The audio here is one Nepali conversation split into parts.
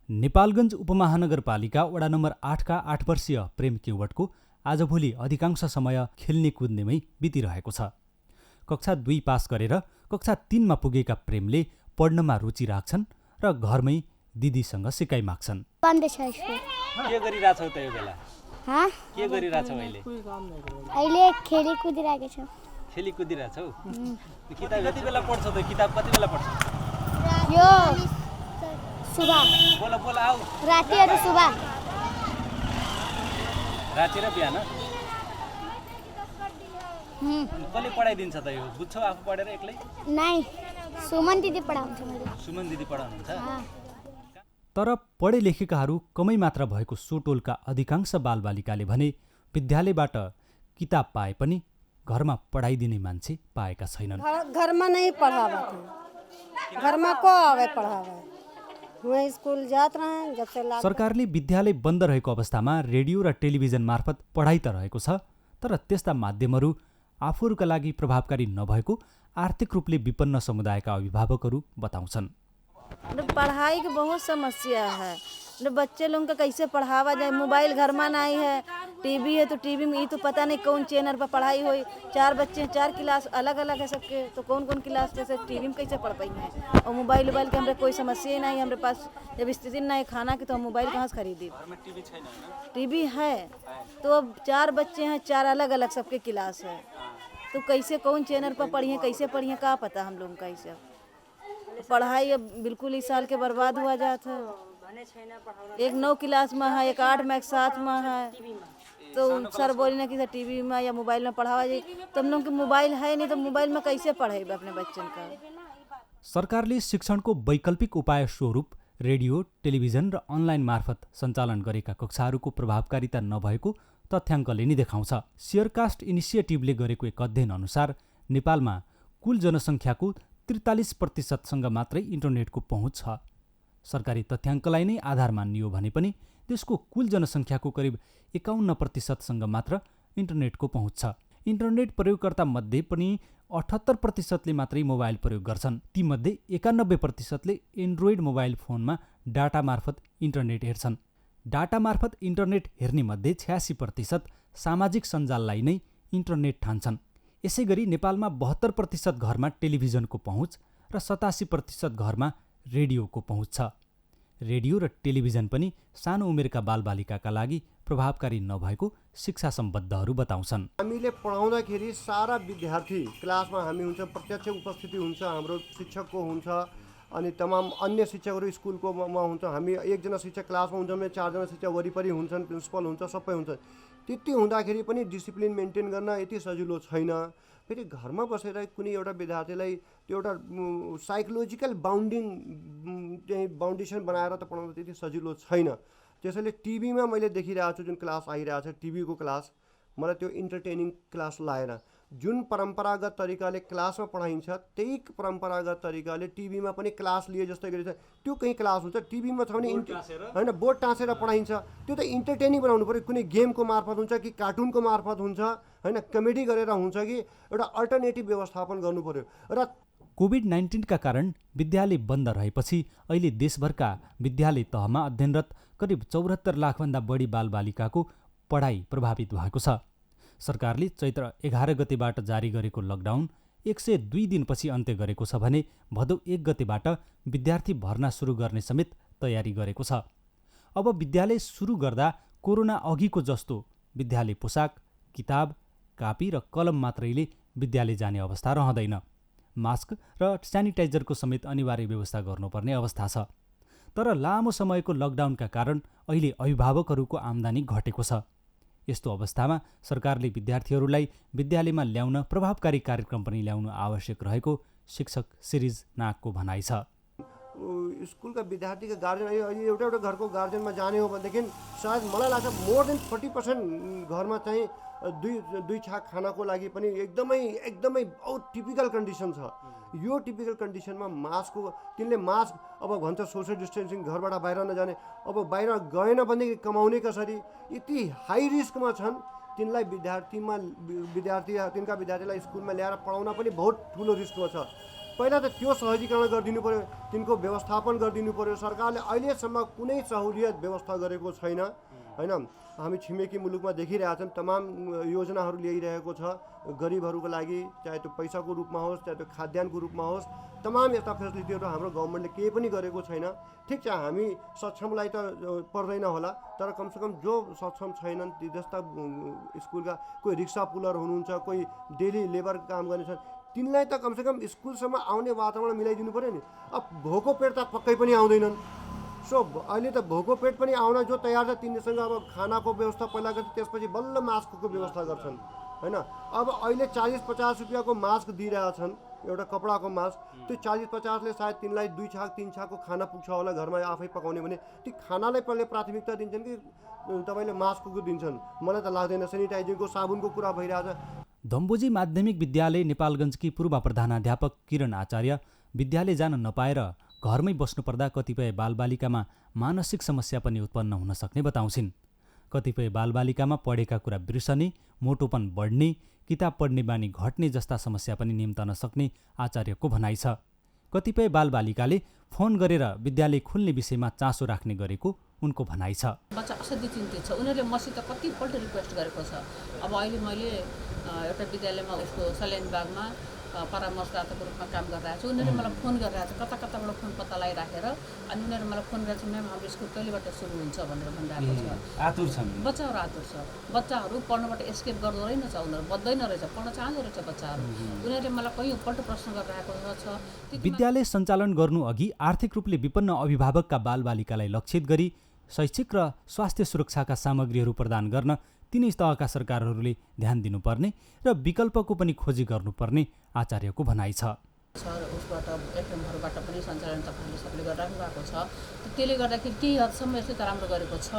नेपालगञ्ज उपमहानगरपालिका वडा नम्बर 8 का 8 वर्षीय प्रेम केवटको आजभोलि अधिकांश समय खेल्ने कुद्नेमै बितिरहेको छ। कक्षा 2 पास गरेर कक्षा 3 मा पुगेका प्रेमले पढ्नमा रुचि राख्छन् र घरमै दिदीसँग सिकाइ माग्छन्। के गरिरहेछौ त यो बेला? के गरिरहेछौ अहिले? अहिले खेली कुदिरहेको छु। खेली कुदिरहेछौ? किताब कति बेला पढ्छौ त? किताब कति बेला पढ्छौ? यो सुबह। बोला बोला आऊ। राति र सुबह। राति र बिहान? कसले पढाइदिन्छ त यो? बुझ्छौ आफू पढेर एक्लै? नाइ, सुमन दिदी पढाउँछ मैले। सुमन दिदी पढाउनुहुन्छ? तर पढे लेखेकाहरू कमै मात्र भएको सो टोलका अधिकांश बालबालिकाले भने विद्यालयबाट किताब पाए पनि घरमा पढाइदिने मान्छे पाएका छैनन्। घरमा नहीं पढ़ावा थे, घर में को आवे पढ़ावे, वही स्कूल जात रहे जब से सरकारले विद्यालय बन्द रहेको अवस्थामा रेडियो र टेलिभिजन मार्फत पढाइ त रहेको छ, तर त्यस्ता माध्यमहरू आफूहरूका लागि प्रभावकारी नभएको आर्थिक रूपले विपन्न समुदायका अभिभावकहरू बताउँछन्। पढ़ाई की बहुत समस्या है, बच्चे लोगों का कैसे पढ़ावा जाए? मोबाइल घर में नहीं है, टीवी है तो टीवी में ये तो पता नहीं कौन चैनल पर पढ़ाई हुई। 4 बच्चे 4 क्लास अलग अलग है सबके, तो कौन कौन क्लास पे से टीवी में कैसे पढ़ पाई हैं? और मोबाइल के हमारे कोई समस्या ही नहीं, हमारे पास जब स्थिति नहीं खाना की तो हम मोबाइल कहाँ से खरीदी? टीवी है तो अब 4 बच्चे हैं, 4 अलग अलग सबके क्लास है, तो कैसे कौन चैनल पर पढ़िए कैसे पढ़िए क्या पता हम लोगों का? ऐसे पढ़ाई अब बिल्कुल इस साल के बर्बाद हुआ जाता है। एक 9 क्लास में है, एक 8 में, एक 7 में है, तो सर बोली ना कि टीवी में या मोबाइल में पढ़ावा जाए, तो हम लोग के मोबाइल है नहीं तो मोबाइल में कैसे पढ़ेगा अपने बच्चन का? सरकारले शिक्षणको वैकल्पिक उपाय स्वरूप रेडियो, टेलिभिजन र अनलाइन मार्फत सञ्चालन गरेका कक्षाहरूको प्रभावकारिता नभएको तथ्याङ्कले नै देखाउँछ। सेयरकास्ट इनिसिएटिभले गरेको एक अध्ययन अनुसार नेपालमा कुल जनसङ्ख्याको 43% मात्रै इन्टरनेटको पहुँच छ। सरकारी तथ्याङ्कलाई नै आधार मानियो भने पनि देशको कुल जनसङ्ख्याको करिब 51% मात्र इन्टरनेटको पहुँच छ। इन्टरनेट प्रयोगकर्ता मध्ये पनि 78% मात्रै मोबाइल प्रयोग गर्छन्। तीमध्ये 91% एन्ड्रोइड मोबाइल फोनमा डाटा मार्फत इन्टरनेट हेर्छन्। डाटा मार्फत इन्टरनेट हेर्ने मध्ये 86% सामाजिक सञ्जाललाई नै इन्टरनेट ठान्छन्। यसै गरी नेपालमा 72% घरमा टेलिभिजनको पहुँच र 87% घरमा रेडियोको पहुँच छ। रेडियो र टेलिभिजन पनि सानो उमेरका बालबालिकाका लागि प्रभावकारी नभएको शिक्षा सम्बद्धहरू बताउँछन्। हामीले पढाउँदाखेरि सारा विद्यार्थी क्लासमा हामी हुन्छ, प्रत्यक्ष उपस्थिति हुन्छ, हाम्रो शिक्षकको हुन्छ, अनि तमाम अन्य शिक्षकहरू स्कुलको हुन्छ। हामी एकजना शिक्षक क्लासमा हुन्छ भने 4 जना शिक्षक वरिपरि हुन्छन्, प्रिन्सिपल हुन्छ, सबै हुन्छ। त्यति हुँदाखेरि पनि डिसिप्लिन मेन्टेन गर्न यति सजिलो छैन। फेरि घरमा बसेर कुनै एउटा विद्यार्थीलाई त्यो एउटा साइकोलोजिकल बाउन्डेसन बनाएर त पढाउन त्यति सजिलो छैन। त्यसैले टिभीमा मैले देखिरहेको छु जुन क्लास आइरहेको छ टिभीको क्लास, मलाई त्यो इन्टरटेनिङ क्लास लागेन। जुन परम्परागत तरिकाले क्लासमा पढाइन्छ त्यही परम्परागत तरिकाले टिभीमा पनि क्लास लिए जस्तै गरिन्छ। त्यो कहीँ क्लास हुन्छ, टिभीमा छ भने होइन बोर्ड टाँसेर पढाइन्छ। त्यो त इन्टरटेनिङ बनाउनु पऱ्यो, कुनै गेमको मार्फत हुन्छ कि कार्टुनको मार्फत हुन्छ, होइन कमेडी गरेर हुन्छ कि एउटा अल्टरनेटिभ व्यवस्थापन गर्नु पऱ्यो। र कोभिड-19 का कारण विद्यालय बन्द रहेपछि अहिले देशभरका विद्यालय तहमा अध्ययनरत करिब 74 लाखभन्दा बढी बालबालिकाको पढाइ प्रभावित भएको छ। सरकारले चैत्र 11 गतेबाट जारी गरेको लकडाउन 102 दिनपछि अन्त्य गरेको छ भने भदौ 1 गतेबाट विद्यार्थी भर्ना सुरु गर्ने समेत तयारी गरेको छ। अब विद्यालय सुरु गर्दा कोरोना अघिको जस्तो विद्यालय पोसाक, किताब, कापी र कलम मात्रैले विद्यालय जाने अवस्था रहँदैन। मास्क र सेनिटाइजरको समेत अनिवार्य व्यवस्था गर्नुपर्ने अवस्था छ। तर लामो समयको लकडाउनका कारण अहिले अभिभावकहरूको आम्दानी घटेको छ। यस्तो अवस्थामा सरकारले विद्यार्थीहरूलाई विद्यालयमा ल्याउन प्रभावकारी कार्यक्रम पनि ल्याउनु आवश्यक रहेको शिक्षक सिरिज नागको भनाइ छ। स्कुलका विद्यार्थीका गार्जेन एउटा एउटा घरको गार्जेनमा जाने हो भनेदेखि सायद मलाई लाग्छ मोर देन 40% घरमा चाहिँ दुई छाक खानाको लागि पनि एकदमै बहुत टिपिकल कन्डिसन छ। यो टिपिकल कन्डिसनमा मास्कको तिनले मास्क अब भन्छ सोसियल डिस्टेन्सिङ, घरबाट बाहिर नजाने, अब बाहिर गएन भने कमाउने कसरी, यति हाई रिस्कमा छन्। तिनलाई तिनका विद्यार्थीलाई स्कुलमा ल्याएर पढाउन पनि बहुत ठुलो रिस्कमा छ। पहिला त त्यो सहजीकरण गरिदिनु पर्यो, तिनको व्यवस्थापन गरिदिनु पर्यो। सरकारले अहिलेसम्म कुनै सहुलियत व्यवस्था गरेको छैन हैन। हामी छिमेकी मुलुकमा देखिरहेछौँ तमाम योजनाहरू ल्याइरहेको छ गरिबहरूको लागि, चाहे त्यो पैसाको रूपमा होस् चाहे त्यो खाद्यान्नको रूपमा होस्, तमाम यस्ता फेसिलिटीहरू हाम्रो गभर्मेन्टले केही पनि गरेको छैन। ठिक छ, हामी सक्षमलाई त पर्दैन होला, तर कमसेकम जो सक्षम छैनन् ती जस्ता स्कुलका कोही रिक्सा पुलर हुनुहुन्छ, कोही डेली लेबर काम गर्ने छन्, तिनलाई त कमसेकम स्कुलसम्म आउने वातावरण मिलाइदिनु पऱ्यो नि। अब भोको पेट त पक्कै पनि आउँदैनन्। सो अहिले त भोको पेट पनि आउन जो तयार छ तिनीसँग अब खानाको व्यवस्था पहिला गर्छ, त्यसपछि बल्ल मास्कको व्यवस्था गर्छन् हैन। अब अहिले 40-50 रुपियाँको मास्क दिइरहेछन्, एउटा कपडाको मास्क। त्यो 40-50ले सायद तिनलाई 2 छाक 3 छाकको खाना पुग्छ होला घरमा आफै पकाउने भने। ती खानालाई पहिले प्राथमिकता दिन्छन् कि तपाईँले मास्कको दिन्छन्? मलाई त लाग्दैन। सेनिटाइजरको साबुनको कुरा भइरहेछ। दम्बोजी माध्यमिक विद्यालय नेपालगञ्जकी पूर्व प्रधानाध्यापक किरण आचार्य विद्यालय जान नपाएर घरमै बस्नुपर्दा कतिपय बालबालिकामा मानसिक समस्या पनि उत्पन्न हुन सक्ने बताउँछिन्। कतिपय बालबालिकामा पढेका कुरा बिर्सने, मोटोपन बढ्ने, किताब पढ्ने बानी घट्ने जस्ता समस्या पनि निम्तन सक्ने आचार्यको भनाइ छ। कतिपय बालबालिकाले फोन गरेर विद्यालय खुल्ने विषयमा चासो राख्ने गरेको उनको भनाइ छ। बच्चा असाध्यै चिन्तित छ। उनीहरूले मसित कतिपल्ट रिक्वेस्ट गरेको छ। अब अहिले मैले एउटा विद्यालयमा उसको सल्यानबागमा परामर्शदाताको रूपमा काम गरिरहेको छु। उनीहरूले मलाई फोन गरिरहेको छ, कता कताबाट फोन पत्ता लगाइराखेर, अनि उनीहरू मलाई फोन गरेको छ, म्याम हाम्रो स्कुल कहिलेबाट सुरु हुन्छ भनेर भनिरहेको छ। आतुर छन् बच्चाहरू आतुर छ। बच्चाहरू पढ्नबाट एस्केप गर्दो रहेनछ, उनीहरू बद्दैन रहेछ, पढ्न चाहँदो रहेछ बच्चाहरू। उनीहरूले मलाई कयौँपल्ट प्रश्न गरिरहेको छ। विद्यालय सञ्चालन गर्नु अघि आर्थिक रूपले विपन्न अभिभावकका बालबालिकालाई लक्षित गरी शैक्षिक र स्वास्थ्य सुरक्षाका सामग्रीहरू प्रदान गर्न तिनै तहका सरकारहरूले ध्यान दिनुपर्ने र विकल्पको पनि खोजी गर्नुपर्ने आचार्यको भनाइ छ। उसबाट एफएमहरूबाट पनि सञ्चालन तपाईँहरूले सबले गरिराख्नु भएको छ। त्यसले गर्दाखेरि केही हदसम्म यसले त राम्रो गरेको छ,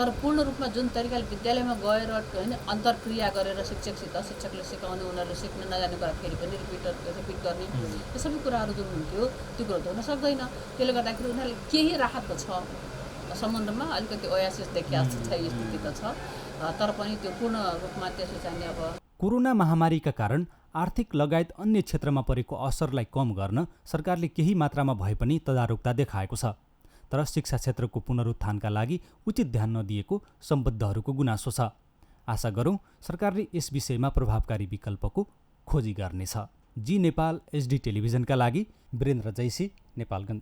तर पूर्ण रूपमा जुन तरिकाले विद्यालयमा गएर होइन अन्तर्क्रिया गरेर शिक्षकले सिकाउने, उनीहरूले सिक्न नजाने कुरा फेरि पनि रिपिट गर्ने, यो सबै कुराहरू जुन हुन्थ्यो त्यो कुरो त हुन सक्दैन। त्यसले गर्दाखेरि उनीहरूले केही राहत छ सम्बन्धमा, अलिकति ओयासिस देखिया छ स्थिति त छ, तर पनि त्यो पूर्ण रूपमा त्यसले चाहिँ अब कोरोना महामारीका कारण आर्थिक लगायत अन्य क्षेत्रमा परेको असरलाई कम गर्न सरकारले केही मात्रामा भए पनि तदारुकता देखाएको छ। तर शिक्षा क्षेत्रको पुनरुत्थानका लागि उचित ध्यान नदिएको सम्बद्धहरूको गुनासो छ। आशा गरौँ सरकारले यस विषयमा प्रभावकारी विकल्पको खोजी गर्नेछ। जी नेपाल HD टेलिभिजनका लागि वीरेन्द्र जैसी, नेपालगञ्ज।